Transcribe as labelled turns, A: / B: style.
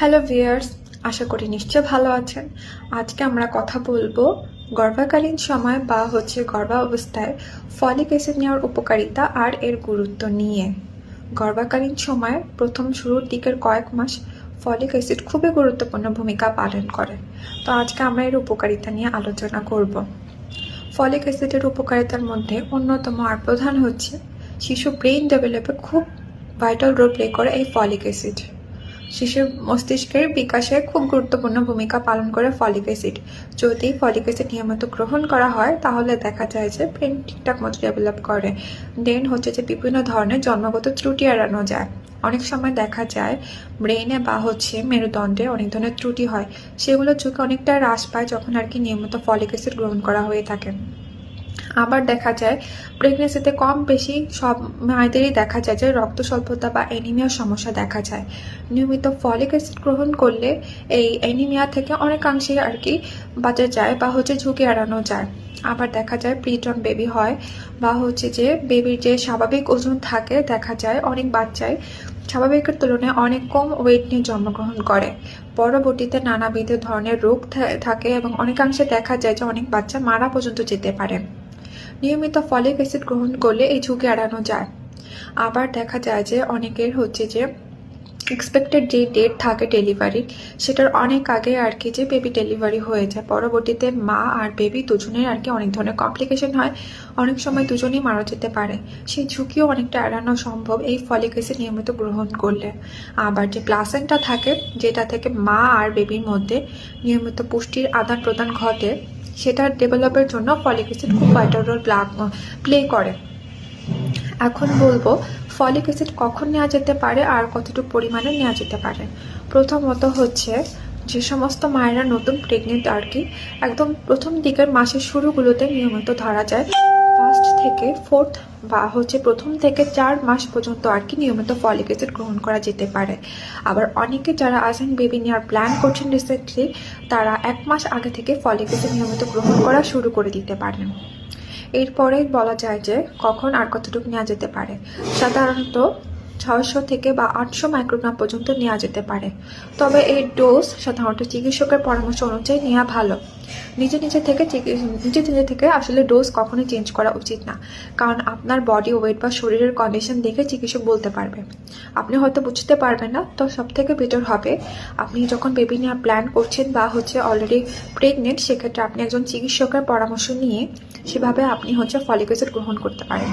A: Hello viewers, আশা করি নিশ্চয় ভালো আছেন। আজকে আমরা কথা বলবো গর্ভকালীন সময় বা গর্ভাবস্থায় ফলিক অ্যাসিড নেওয়ার উপকারিতা আর এর গুরুত্ব নিয়ে। গর্ভকালীন সময় প্রথম শুরুর দিকের কয়েক মাস ফলিক অ্যাসিড খুবই গুরুত্বপূর্ণ ভূমিকা পালন করে। তো আজকে আমরা এর উপকারিতা নিয়ে আলোচনা করব। ফলিক অ্যাসিডের উপকারিতার মধ্যে অন্যতম আর প্রধান হচ্ছে শিশু ব্রেইন ডেভেলপে খুব ভাইটাল রোল প্লে করে এই ফলিক অ্যাসিড। শিশুর মস্তিষ্কের বিকাশে খুব গুরুত্বপূর্ণ ভূমিকা পালন করে ফলিক অ্যাসিড। যদি ফলিক অ্যাসিড নিয়মিত গ্রহণ করা হয় তাহলে দেখা যায় যে ব্রেন ঠিকঠাক মতো ডেভেলপ করে। দেন বিভিন্ন ধরনের জন্মগত ত্রুটি এড়ানো যায়। অনেক সময় দেখা যায় ব্রেইনে বা মেরুদণ্ডে অনেক ধরনের ত্রুটি হয়, সেগুলো ঝুঁকি অনেকটা হ্রাস পায় যখন নিয়মিত ফলিক অ্যাসিড গ্রহণ করা হয়ে থাকে। আবার দেখা যায় প্রেগনেন্সিতে কম বেশি সব মায়েদেরই দেখা যায় যে রক্ত স্বল্পতা বা অ্যানিমিয়ার সমস্যা দেখা যায়। নিয়মিত ফলিক অ্যাসিড গ্রহণ করলে এই অ্যানিমিয়া থেকে অনেকাংশে বাঁচা যায় বা ঝুঁকি এড়ানো যায়। আবার দেখা যায় প্রিটার্ম বেবি হয় বা যে বেবির যে স্বাভাবিক ওজন থাকে, দেখা যায় অনেক বাচ্চাই স্বাভাবিকের তুলনায় অনেক কম ওয়েট নিয়ে জন্মগ্রহণ করে। পরবর্তীতে নানাবিধ ধরনের রোগ থাকে এবং অনেকাংশে দেখা যায় যে অনেক বাচ্চা মারা পর্যন্ত যেতে পারে। নিয়মিত ফলিক অ্যাসিড গ্রহণ করলে এই ঝুঁকি এড়ানো যায়। আবার দেখা যায় যে অনেকের এক্সপেক্টেড যে ডেট থাকে ডেলিভারির, সেটার অনেক আগে যে বেবি ডেলিভারি হয়ে যায়। পরবর্তীতে মা আর বেবি দুজনের অনেক ধরনের কমপ্লিকেশন হয়, অনেক সময় দুজনেই মারা যেতে পারে। সেই ঝুঁকিও অনেকটা এড়ানো সম্ভব এই ফলিক অ্যাসিড নিয়মিত গ্রহণ করলে। আবার যে প্লাসেন্টা থাকে, যেটা থেকে মা আর বেবির মধ্যে নিয়মিত পুষ্টির আদান প্রদান ঘটে, সেটার ডেভেলপের জন্য ফলিক অ্যাসিড খুব ভাইটাল রোল প্লে করে। এখন বলবো ফলিক অ্যাসিড কখন নেওয়া যেতে পারে আর কতটুকু পরিমাণে নেওয়া যেতে পারে। প্রথমত যে সমস্ত মায়েরা নতুন প্রেগনেন্ট একদম প্রথম দিকের মাসের শুরুগুলোতে নিয়মিত ধরা যায় ফার্স্ট থেকে ফোর্থ বা প্রথম থেকে 4 মাস পর্যন্ত নিয়মিত ফলিক অ্যাসিড গ্রহণ করা যেতে পারে। আবার অনেকে যারা আছেন বেবি নেওয়ার প্ল্যান করছেন রিসেন্টলি, তারা 1 মাস আগে থেকে ফলিক অ্যাসিড নিয়মিত গ্রহণ করা শুরু করে দিতে পারেন। এরপরে বলা যায় যে কখন আর কতটুকু নেওয়া যেতে পারে। সাধারণত 600 থেকে বা 800 মাইক্রোগ্রাম পর্যন্ত নেওয়া যেতে পারে। তবে এই ডোজ সাধারণত চিকিৎসকের পরামর্শ অনুযায়ী নেওয়া ভালো। নিজে নিজে থেকে আসলে ডোজ কখনোই চেঞ্জ করা উচিত না, কারণ আপনার বডি ওয়েট বা শরীরের কন্ডিশন দেখে চিকিৎসক বলতে পারবে। আপনি হয়তো বুঝতে পারবেন না, তো সব থেকে বেটার হবে আপনি যখন বেবি নেওয়ার প্ল্যান করছেন বা অলরেডি প্রেগনেন্ট, সেক্ষেত্রে আপনি একজন চিকিৎসকের পরামর্শ নিয়ে সেভাবে আপনি ফলিক অ্যাসিড গ্রহণ করতে পারেন।